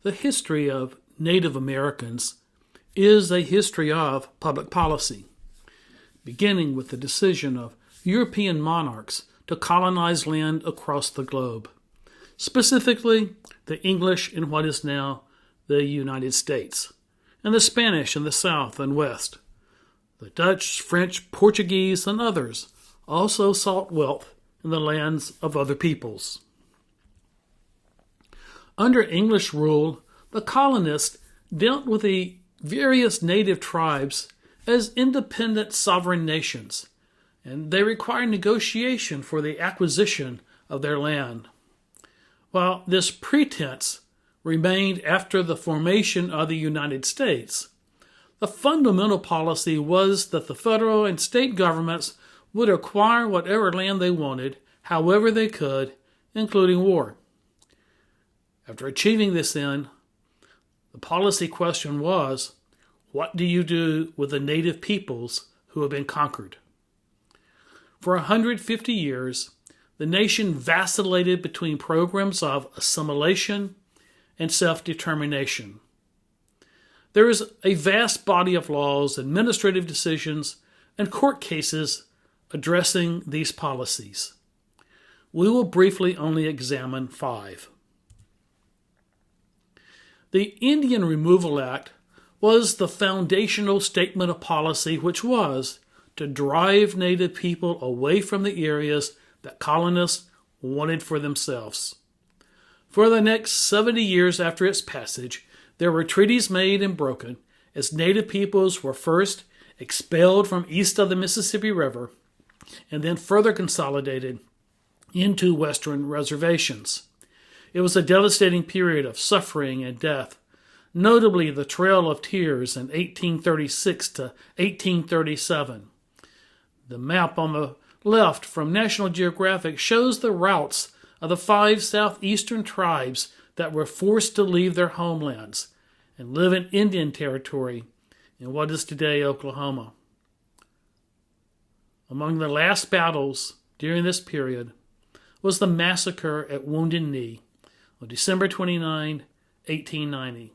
The history of Native Americans is a history of public policy, beginning with the decision of European monarchs to colonize land across the globe, specifically the English in what is now the United States, and the Spanish in the South and West. The Dutch, French, Portuguese, and others also sought wealth in the lands of other peoples. Under English rule, the colonists dealt with the various native tribes as independent sovereign nations, and they required negotiation for the acquisition of their land. While this pretense remained after the formation of the United States, the fundamental policy was that the federal and state governments would acquire whatever land they wanted, however they could, including war. After achieving this end, the policy question was, what do you do with the native peoples who have been conquered? For 150 years, the nation vacillated between programs of assimilation and self-determination. There is a vast body of laws, administrative decisions, and court cases addressing these policies. We will briefly only examine 5. The Indian Removal Act was the foundational statement of policy, which was to drive native people away from the areas that colonists wanted for themselves. For the next 70 years after its passage, there were treaties made and broken as native peoples were first expelled from east of the Mississippi River and then further consolidated into western reservations. It was a devastating period of suffering and death, notably the Trail of Tears in 1836 to 1837. The map on the left from National Geographic shows the routes of the 5 southeastern tribes that were forced to leave their homelands and live in Indian Territory in what is today Oklahoma. Among the last battles during this period was the massacre at Wounded Knee on December 29, 1890.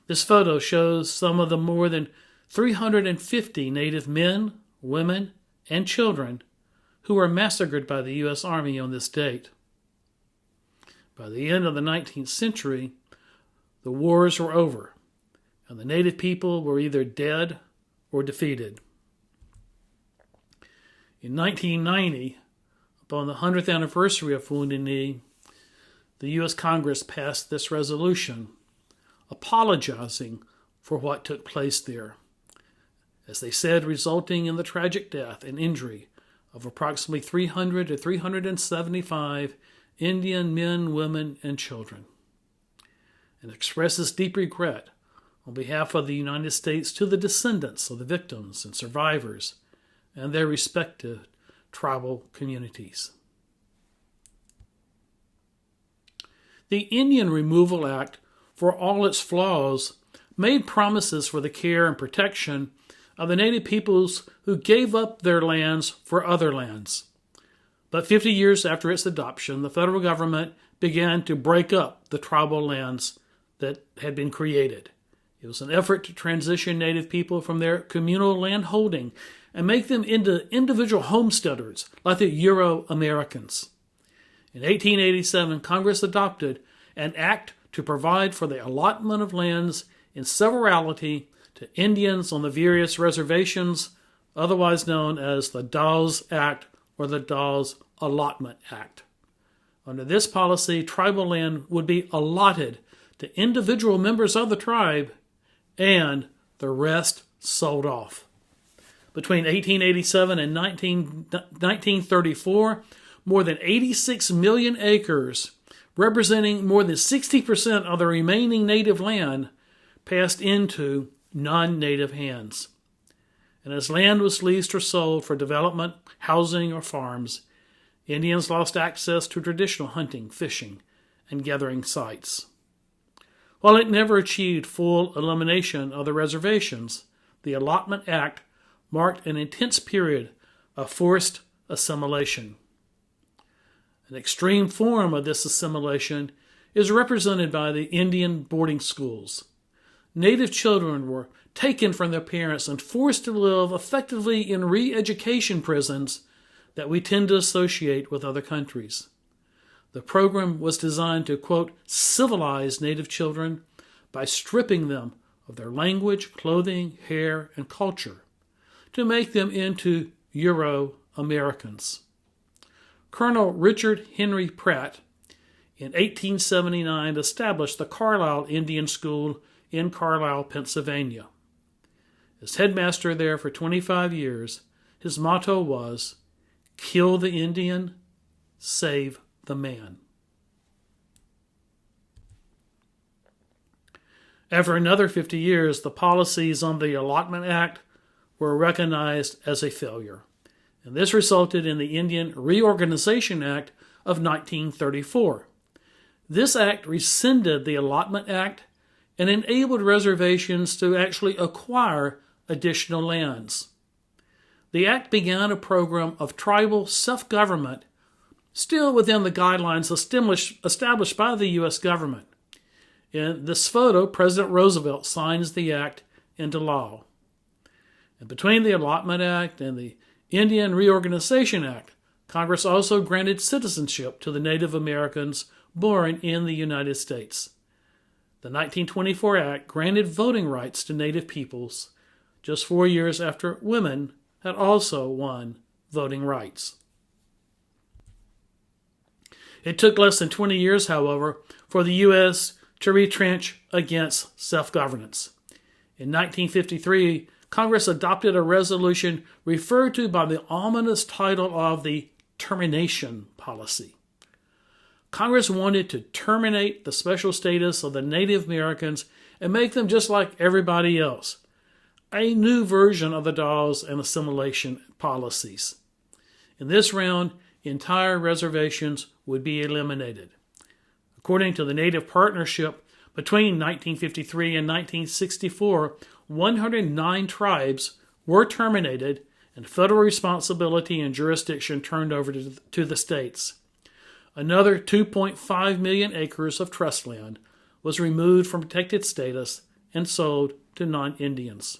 This photo shows some of the more than 350 Native men, women, and children who were massacred by the U.S. Army on this date. By the end of the 19th century, the wars were over, and the Native people were either dead or defeated. In 1990, upon the 100th anniversary of Wounded Knee, the U.S. Congress passed this resolution apologizing for what took place there, as they said, resulting in the tragic death and injury of approximately 300 to 375 Indian men, women, and children, and expresses deep regret on behalf of the United States to the descendants of the victims and survivors and their respective tribal communities. The Indian Removal Act, for all its flaws, made promises for the care and protection of the native peoples who gave up their lands for other lands. But 50 years after its adoption, the federal government began to break up the tribal lands that had been created. It was an effort to transition native people from their communal land holding and make them into individual homesteaders like the Euro-Americans. In 1887, Congress adopted an act to provide for the allotment of lands in severalty to Indians on the various reservations, otherwise known as the Dawes Act or the Dawes Allotment Act. Under this policy, tribal land would be allotted to individual members of the tribe and the rest sold off. Between 1887 and 1934, more than 86 million acres, representing more than 60% of the remaining native land, passed into non-native hands. And as land was leased or sold for development, housing, or farms, Indians lost access to traditional hunting, fishing, and gathering sites. While it never achieved full elimination of the reservations, the Allotment Act marked an intense period of forced assimilation. An extreme form of this assimilation is represented by the Indian boarding schools. Native children were taken from their parents and forced to live effectively in re-education prisons that we tend to associate with other countries. The program was designed to, quote, civilize Native children by stripping them of their language, clothing, hair, and culture, to make them into Euro-Americans. Colonel Richard Henry Pratt in 1879 established the Carlisle Indian School in Carlisle, Pennsylvania. As headmaster there for 25 years, his motto was, "Kill the Indian, save the man." After another 50 years, the policies on the Allotment Act were recognized as a failure, and this resulted in the Indian Reorganization Act of 1934. This act rescinded the Allotment Act and enabled reservations to actually acquire additional lands. The act began a program of tribal self-government, still within the guidelines established by the U.S. government. In this photo, President Roosevelt signs the act into law. And between the Allotment Act and the Indian Reorganization Act, Congress also granted citizenship to the Native Americans born in the United States. The 1924 Act granted voting rights to Native peoples just 4 years after women had also won voting rights. It took less than 20 years, however, for the U.S. to retrench against self-governance. In 1953, Congress adopted a resolution referred to by the ominous title of the Termination Policy. Congress wanted to terminate the special status of the Native Americans and make them just like everybody else, a new version of the Dawes and assimilation policies. In this round, entire reservations would be eliminated. According to the Native Partnership, between 1953 and 1964, 109 tribes were terminated and federal responsibility and jurisdiction turned over to the states. Another 2.5 million acres of trust land was removed from protected status and sold to non-Indians.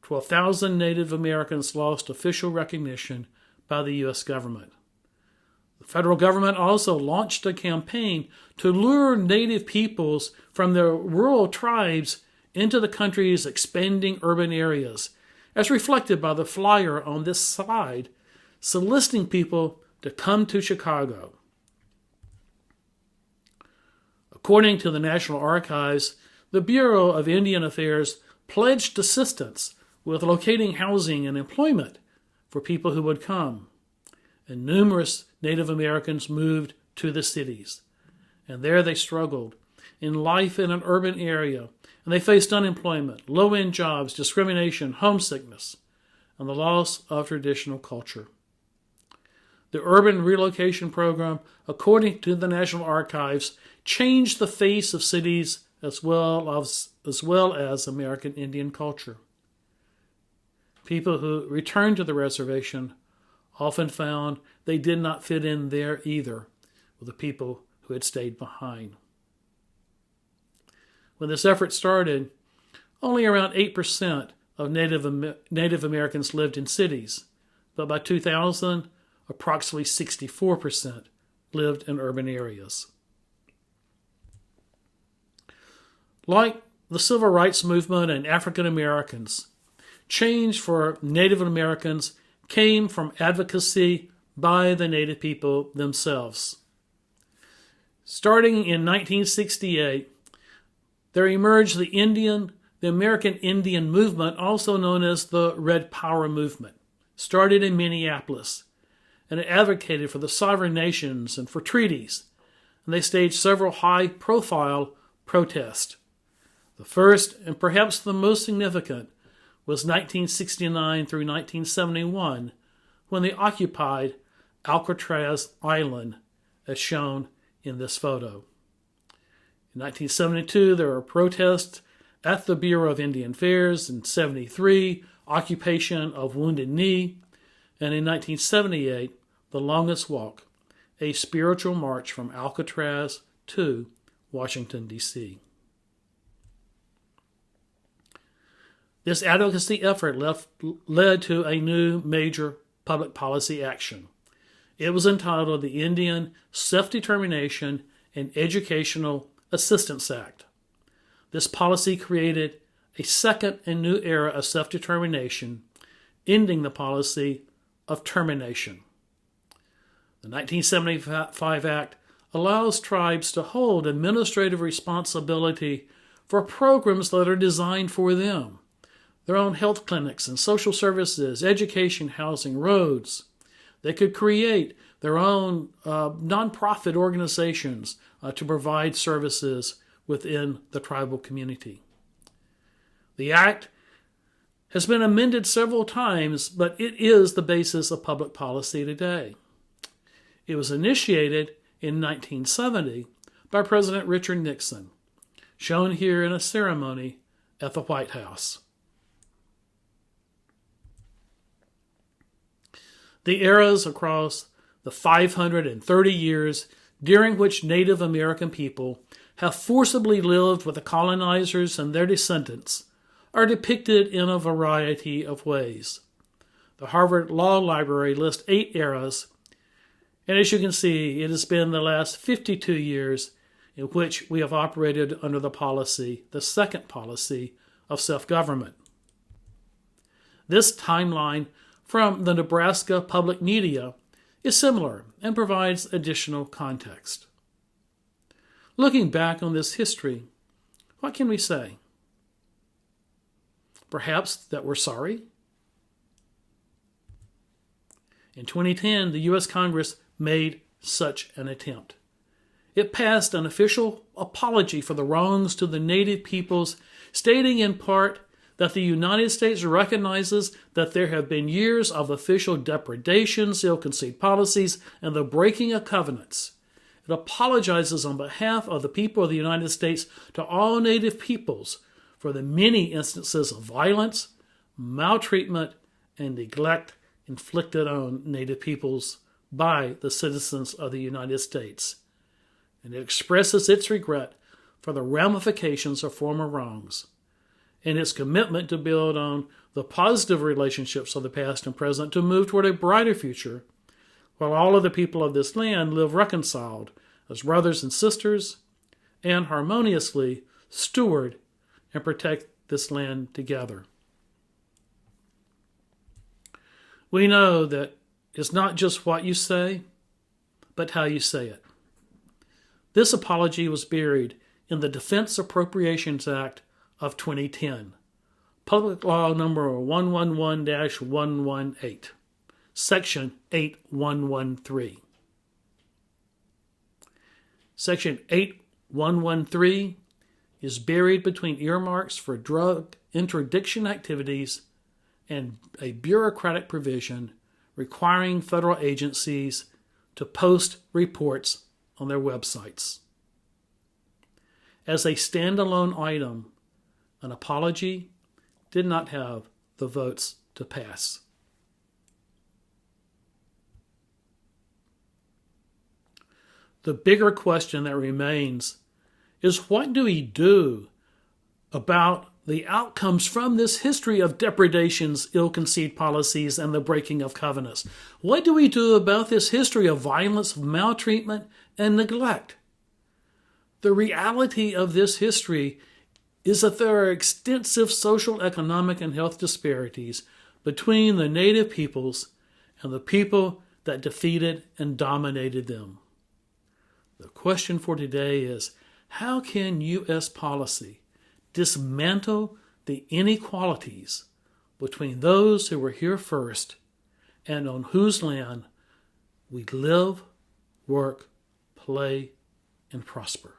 12,000 Native Americans lost official recognition by the U.S. government. The federal government also launched a campaign to lure Native peoples from their rural tribes into the country's expanding urban areas, as reflected by the flyer on this slide, soliciting people to come to Chicago. According to the National Archives, the Bureau of Indian Affairs pledged assistance with locating housing and employment for people who would come, and numerous Native Americans moved to the cities, and there they struggled in life in an urban area, and they faced unemployment, low-end jobs, discrimination, homesickness, and the loss of traditional culture. The urban relocation program, according to the National Archives, changed the face of cities as well as American Indian culture. People who returned to the reservation often found they did not fit in there either with the people who had stayed behind. When this effort started, only around 8% of Native Americans lived in cities, but by 2000, approximately 64% lived in urban areas. Like the Civil Rights Movement and African Americans, change for Native Americans came from advocacy by the Native people themselves. Starting in 1968, there emerged the American Indian Movement, also known as the Red Power Movement, started in Minneapolis, and it advocated for the sovereign nations and for treaties, and they staged several high-profile protests. The first, and perhaps the most significant, was 1969 through 1971, when they occupied Alcatraz Island, as shown in this photo. In 1972, there were protests at the Bureau of Indian Affairs. In 1973, occupation of Wounded Knee. And in 1978, the Longest Walk, a spiritual march from Alcatraz to Washington, D.C. This advocacy effort led to a new major public policy action. It was entitled the Indian Self-Determination and Educational Assistance Act. This policy created a second and new era of self-determination, ending the policy of termination. The 1975 Act allows tribes to hold administrative responsibility for programs that are designed for them, their own health clinics and social services, education, housing, roads. They could create their own nonprofit organizations to provide services within the tribal community. The Act has been amended several times, but it is the basis of public policy today. It was initiated in 1970 by President Richard Nixon, shown here in a ceremony at the White House. The eras across the 530 years during which Native American people have forcibly lived with the colonizers and their descendants are depicted in a variety of ways. The Harvard Law Library lists 8 eras, and as you can see, it has been the last 52 years in which we have operated under the policy, the second policy, of self-government. This timeline from the Nebraska Public Media is similar and provides additional context. Looking back on this history, what can we say? Perhaps that we're sorry? In 2010, the U.S. Congress made such an attempt. It passed an official apology for the wrongs to the Native peoples, stating in part that the United States recognizes that there have been years of official depredations, ill-conceived policies, and the breaking of covenants. It apologizes on behalf of the people of the United States to all Native peoples for the many instances of violence, maltreatment, and neglect inflicted on Native peoples by the citizens of the United States. And it expresses its regret for the ramifications of former wrongs and its commitment to build on the positive relationships of the past and present to move toward a brighter future, while all of the people of this land live reconciled as brothers and sisters and harmoniously steward and protect this land together. We know that it's not just what you say, but how you say it. This apology was buried in the Defense Appropriations Act of 2010, Public Law number 111-118, Section 8113. Section 8113 is buried between earmarks for drug interdiction activities and a bureaucratic provision requiring federal agencies to post reports on their websites. As a standalone item, an apology did not have the votes to pass. The bigger question that remains is, what do we do about the outcomes from this history of depredations, ill-conceived policies, and the breaking of covenants? What do we do about this history of violence, maltreatment, and neglect? The reality of this history is that there are extensive social, economic, and health disparities between the Native peoples and the people that defeated and dominated them. The question for today is, how can U.S. policy dismantle the inequalities between those who were here first and on whose land we live, work, play, and prosper?